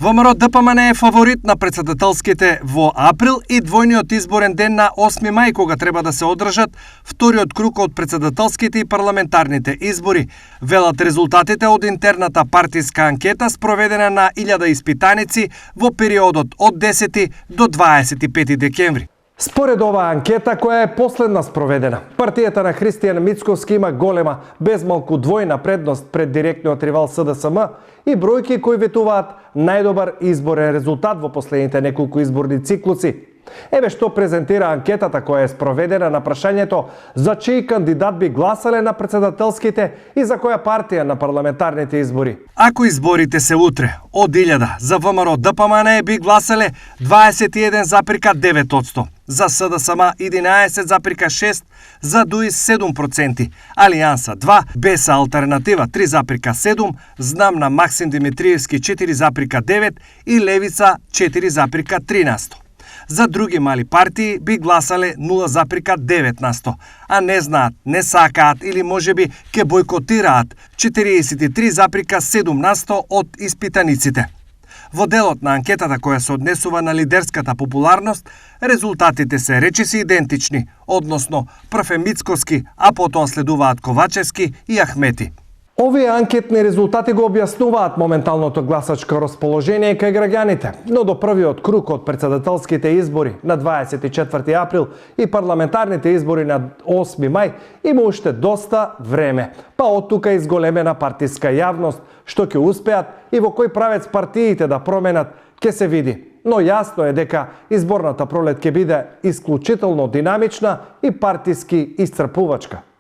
ВМРО ДПМН е фаворит на председателските во април и двојниот изборен ден на 8 мај, кога треба да се одржат вториот круг од председателските и парламентарните избори, велат резултатите од интерната партиска анкета спроведена на 1000 испитаници во периодот од 10 до 25 декември. Според оваа анкета, која е последна спроведена, партијата на Христијан Мицковски има голема, безмалку двојна предност пред директниот ривал СДСМ и бројки кои ветуваат најдобар изборен резултат во последните неколку изборни циклуси. Еве што презентира анкетата која е спроведена на прашањето за чиј кандидат би гласале на председателските и за која партија на парламентарните избори. Ако изборите се утре, од 1000 за ВМРО ДПМН би гласале 21,9%, за СДСМ 11,6%, за ДУИС 7%, Алијанса 2, без алтернатива 3,7%, Знам на Максим Димитриевски 4,9% и Левица 4,3%. За други мали партии би гласале 0,9%, а не знаат, не сакаат или можеби ке бойкотираат 43,7% од испитаниците. Во делот на анкетата која се однесува на лидерската популарност, резултатите се речиси идентични, односно прв е Мицковски, а потоа следуваат Ковачевски и Ахмети. Овие анкетни резултати го објаснуваат моменталното гласачко расположение кај граѓаните, но до првиот круг од председателските избори на 24 април и парламентарните избори на 8 мај има уште доста време, па од тука изголемена партиска јавност, што ќе успеат и во кој правец партиите да променат, ќе се види. Но јасно е дека изборната пролет ќе биде исклучително динамична и партиски исцрпувачка.